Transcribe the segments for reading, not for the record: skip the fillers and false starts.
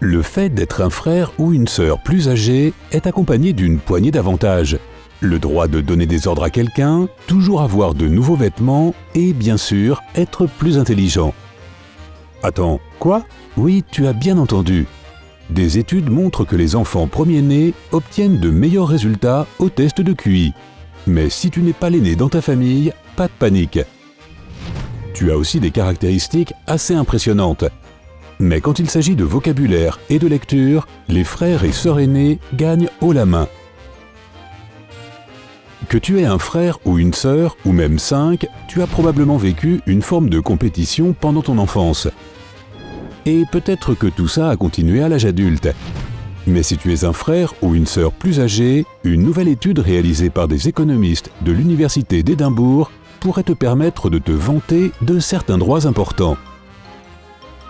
Le fait d'être un frère ou une sœur plus âgé est accompagné d'une poignée d'avantages. Le droit de donner des ordres à quelqu'un, toujours avoir de nouveaux vêtements et, bien sûr, être plus intelligent. Attends, quoi? Oui, tu as bien entendu. Des études montrent que les enfants premiers-nés obtiennent de meilleurs résultats au test de QI. Mais si tu n'es pas l'aîné dans ta famille, pas de panique. Tu as aussi des caractéristiques assez impressionnantes. Mais quand il s'agit de vocabulaire et de lecture, les frères et sœurs aînés gagnent haut la main. Que tu aies un frère ou une sœur, ou même 5, tu as probablement vécu une forme de compétition pendant ton enfance. Et peut-être que tout ça a continué à l'âge adulte. Mais si tu es un frère ou une sœur plus âgé, une nouvelle étude réalisée par des économistes de l'Université d'Édimbourg pourrait te permettre de te vanter de certains droits importants.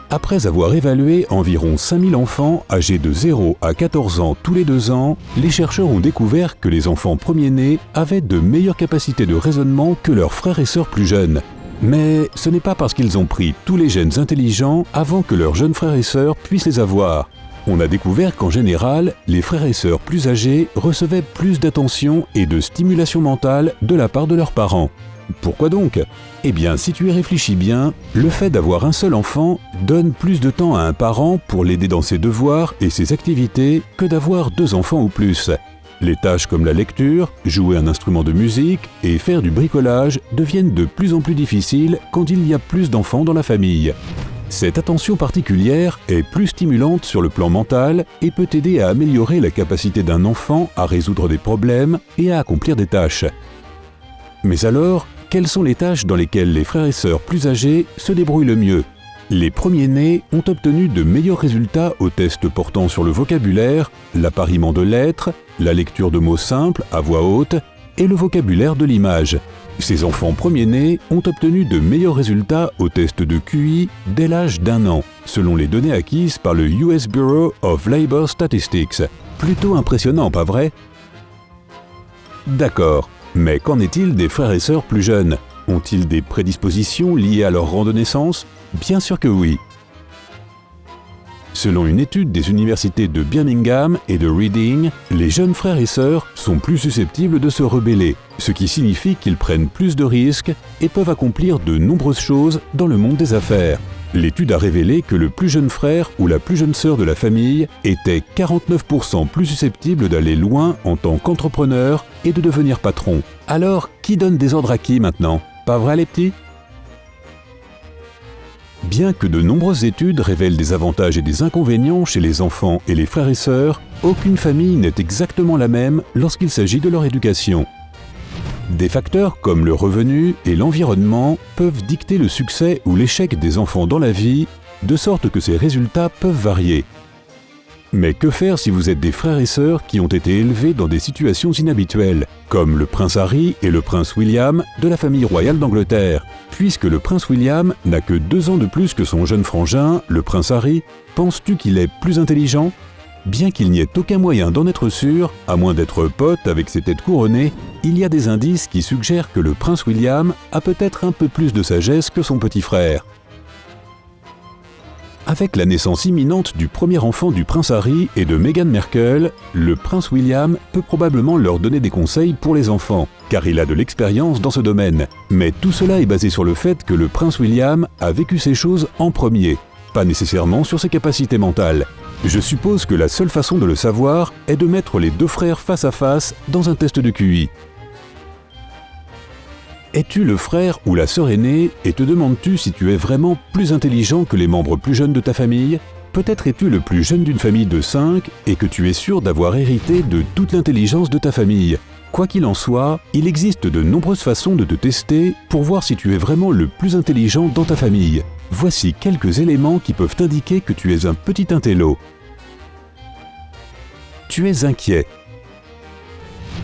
Après avoir évalué environ 5000 enfants âgés de 0 à 14 ans tous les 2 ans, les chercheurs ont découvert que les enfants premiers-nés avaient de meilleures capacités de raisonnement que leurs frères et sœurs plus jeunes. Mais ce n'est pas parce qu'ils ont pris tous les gènes intelligents avant que leurs jeunes frères et sœurs puissent les avoir. On a découvert qu'en général, les frères et sœurs plus âgés recevaient plus d'attention et de stimulation mentale de la part de leurs parents. Pourquoi donc? Eh bien, si tu y réfléchis bien, le fait d'avoir un seul enfant donne plus de temps à un parent pour l'aider dans ses devoirs et ses activités que d'avoir 2 enfants ou plus. Les tâches comme la lecture, jouer un instrument de musique et faire du bricolage deviennent de plus en plus difficiles quand il y a plus d'enfants dans la famille. Cette attention particulière est plus stimulante sur le plan mental et peut aider à améliorer la capacité d'un enfant à résoudre des problèmes et à accomplir des tâches. Mais alors, quelles sont les tâches dans lesquelles les frères et sœurs plus âgés se débrouillent le mieux? Les premiers-nés ont obtenu de meilleurs résultats aux tests portant sur le vocabulaire, l'appariement de lettres, la lecture de mots simples à voix haute et le vocabulaire de l'image. Ces enfants premiers-nés ont obtenu de meilleurs résultats aux tests de QI dès l'âge d'1 an, selon les données acquises par le US Bureau of Labor Statistics. Plutôt impressionnant, pas vrai? D'accord. Mais qu'en est-il des frères et sœurs plus jeunes? Ont-ils des prédispositions liées à leur rang de naissance? Bien sûr que oui. Selon une étude des universités de Birmingham et de Reading, les jeunes frères et sœurs sont plus susceptibles de se rebeller, ce qui signifie qu'ils prennent plus de risques et peuvent accomplir de nombreuses choses dans le monde des affaires. L'étude a révélé que le plus jeune frère ou la plus jeune sœur de la famille était 49% plus susceptible d'aller loin en tant qu'entrepreneur et de devenir patron. Alors, qui donne des ordres à qui maintenant? Pas vrai les petits? Bien que de nombreuses études révèlent des avantages et des inconvénients chez les enfants et les frères et sœurs, aucune famille n'est exactement la même lorsqu'il s'agit de leur éducation. Des facteurs comme le revenu et l'environnement peuvent dicter le succès ou l'échec des enfants dans la vie, de sorte que ces résultats peuvent varier. Mais que faire si vous êtes des frères et sœurs qui ont été élevés dans des situations inhabituelles, comme le prince Harry et le prince William de la famille royale d'Angleterre? Puisque le prince William n'a que 2 ans de plus que son jeune frangin, le prince Harry, penses-tu qu'il est plus intelligent? Bien qu'il n'y ait aucun moyen d'en être sûr, à moins d'être pote avec ses têtes couronnées, il y a des indices qui suggèrent que le prince William a peut-être un peu plus de sagesse que son petit frère. Avec la naissance imminente du premier enfant du prince Harry et de Meghan Markle, le prince William peut probablement leur donner des conseils pour les enfants, car il a de l'expérience dans ce domaine. Mais tout cela est basé sur le fait que le prince William a vécu ces choses en premier, pas nécessairement sur ses capacités mentales. Je suppose que la seule façon de le savoir est de mettre les 2 frères face à face dans un test de QI. Es-tu le frère ou la sœur aînée et te demandes-tu si tu es vraiment plus intelligent que les membres plus jeunes de ta famille? Peut-être es-tu le plus jeune d'une famille de 5 et que tu es sûr d'avoir hérité de toute l'intelligence de ta famille. Quoi qu'il en soit, il existe de nombreuses façons de te tester pour voir si tu es vraiment le plus intelligent dans ta famille. Voici quelques éléments qui peuvent indiquer que tu es un petit intello. Tu es inquiet.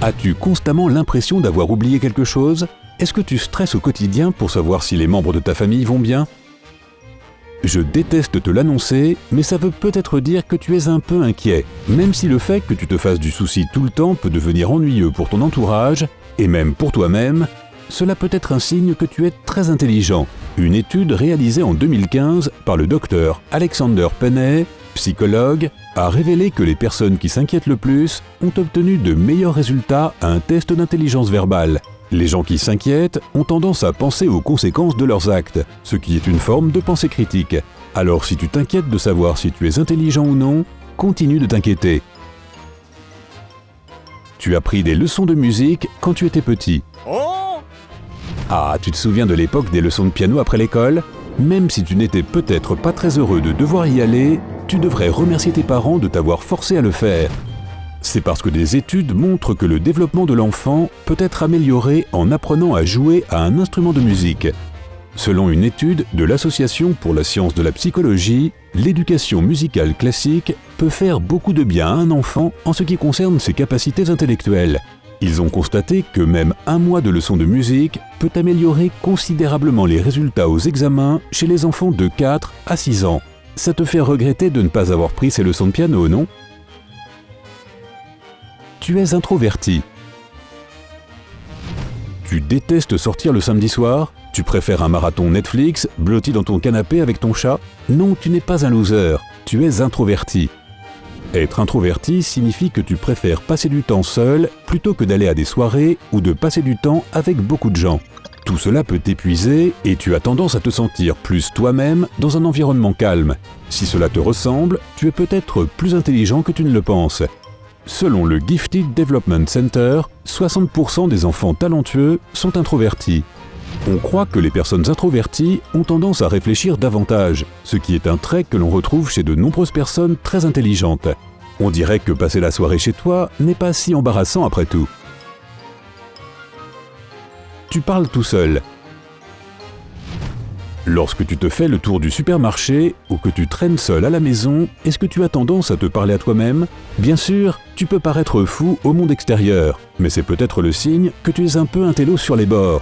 As-tu constamment l'impression d'avoir oublié quelque chose? Est-ce que tu stresses au quotidien pour savoir si les membres de ta famille vont bien? Je déteste te l'annoncer, mais ça veut peut-être dire que tu es un peu inquiet, même si le fait que tu te fasses du souci tout le temps peut devenir ennuyeux pour ton entourage, et même pour toi-même, cela peut être un signe que tu es très intelligent. Une étude réalisée en 2015 par le docteur Alexander Penney psychologue, a révélé que les personnes qui s'inquiètent le plus ont obtenu de meilleurs résultats à un test d'intelligence verbale. Les gens qui s'inquiètent ont tendance à penser aux conséquences de leurs actes, ce qui est une forme de pensée critique. Alors si tu t'inquiètes de savoir si tu es intelligent ou non, continue de t'inquiéter. Tu as pris des leçons de musique quand tu étais petit. Ah, tu te souviens de l'époque des leçons de piano après l'école ? Même si tu n'étais peut-être pas très heureux de devoir y aller, tu devrais remercier tes parents de t'avoir forcé à le faire. C'est parce que des études montrent que le développement de l'enfant peut être amélioré en apprenant à jouer à un instrument de musique. Selon une étude de l'Association pour la science de la psychologie, l'éducation musicale classique peut faire beaucoup de bien à un enfant en ce qui concerne ses capacités intellectuelles. Ils ont constaté que même un mois de leçons de musique peut améliorer considérablement les résultats aux examens chez les enfants de 4 à 6 ans. Ça te fait regretter de ne pas avoir pris ces leçons de piano, non ? Tu es introverti. Tu détestes sortir le samedi soir ? Tu préfères un marathon Netflix, blotti dans ton canapé avec ton chat ? Non, tu n'es pas un loser, tu es introverti. Être introverti signifie que tu préfères passer du temps seul plutôt que d'aller à des soirées ou de passer du temps avec beaucoup de gens. Tout cela peut t'épuiser et tu as tendance à te sentir plus toi-même dans un environnement calme. Si cela te ressemble, tu es peut-être plus intelligent que tu ne le penses. Selon le Gifted Development Center, 60% des enfants talentueux sont introvertis. On croit que les personnes introverties ont tendance à réfléchir davantage, ce qui est un trait que l'on retrouve chez de nombreuses personnes très intelligentes. On dirait que passer la soirée chez toi n'est pas si embarrassant après tout. Tu parles tout seul. Lorsque tu te fais le tour du supermarché ou que tu traînes seul à la maison, est-ce que tu as tendance à te parler à toi-même ? Bien sûr, tu peux paraître fou au monde extérieur, mais c'est peut-être le signe que tu es un peu intello sur les bords.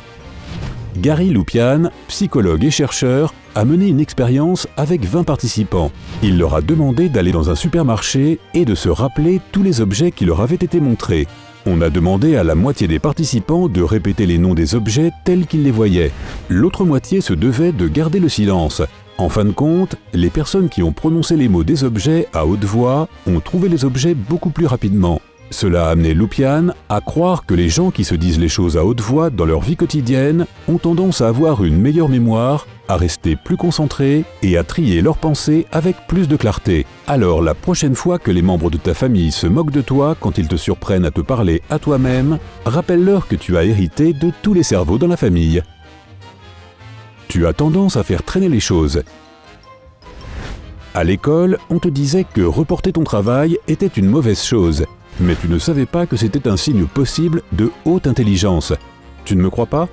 Gary Lupian, psychologue et chercheur, a mené une expérience avec 20 participants. Il leur a demandé d'aller dans un supermarché et de se rappeler tous les objets qui leur avaient été montrés. On a demandé à la moitié des participants de répéter les noms des objets tels qu'ils les voyaient. L'autre moitié se devait de garder le silence. En fin de compte, les personnes qui ont prononcé les mots des objets à haute voix ont trouvé les objets beaucoup plus rapidement. Cela a amené Lupian à croire que les gens qui se disent les choses à haute voix dans leur vie quotidienne ont tendance à avoir une meilleure mémoire, à rester plus concentrés et à trier leurs pensées avec plus de clarté. Alors la prochaine fois que les membres de ta famille se moquent de toi quand ils te surprennent à te parler à toi-même, rappelle-leur que tu as hérité de tous les cerveaux dans la famille. Tu as tendance à faire traîner les choses. À l'école, on te disait que reporter ton travail était une mauvaise chose. Mais tu ne savais pas que c'était un signe possible de haute intelligence. Tu ne me crois pas ?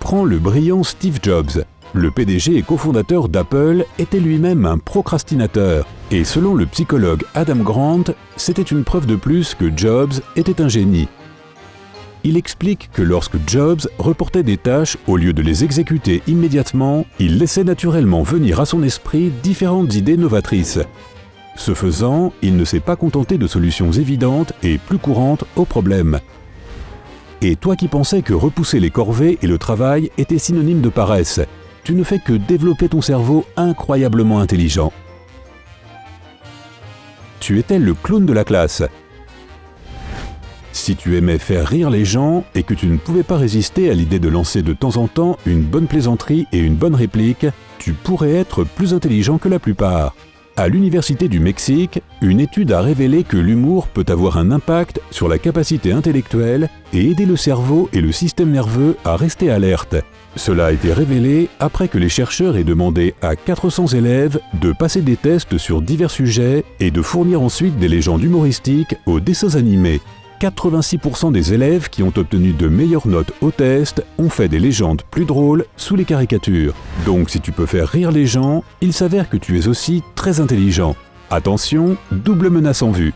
Prends le brillant Steve Jobs. Le PDG et cofondateur d'Apple était lui-même un procrastinateur. Et selon le psychologue Adam Grant, c'était une preuve de plus que Jobs était un génie. Il explique que lorsque Jobs reportait des tâches, au lieu de les exécuter immédiatement, il laissait naturellement venir à son esprit différentes idées novatrices. Ce faisant, il ne s'est pas contenté de solutions évidentes et plus courantes aux problèmes. Et toi qui pensais que repousser les corvées et le travail étaient synonymes de paresse, tu ne fais que développer ton cerveau incroyablement intelligent. Tu étais le clown de la classe. Si tu aimais faire rire les gens et que tu ne pouvais pas résister à l'idée de lancer de temps en temps une bonne plaisanterie et une bonne réplique, tu pourrais être plus intelligent que la plupart. À l'Université du Mexique, une étude a révélé que l'humour peut avoir un impact sur la capacité intellectuelle et aider le cerveau et le système nerveux à rester alertes. Cela a été révélé après que les chercheurs aient demandé à 400 élèves de passer des tests sur divers sujets et de fournir ensuite des légendes humoristiques aux dessins animés. 86% des élèves qui ont obtenu de meilleures notes au test ont fait des légendes plus drôles sous les caricatures. Donc si tu peux faire rire les gens, il s'avère que tu es aussi très intelligent. Attention, double menace en vue.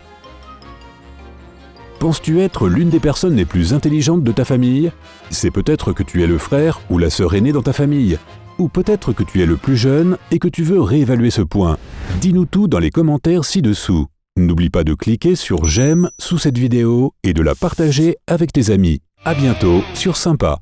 Penses-tu être l'une des personnes les plus intelligentes de ta famille ? C'est peut-être que tu es le frère ou la sœur aînée dans ta famille. Ou peut-être que tu es le plus jeune et que tu veux réévaluer ce point. Dis-nous tout dans les commentaires ci-dessous. N'oublie pas de cliquer sur j'aime sous cette vidéo et de la partager avec tes amis. À bientôt sur Sympa.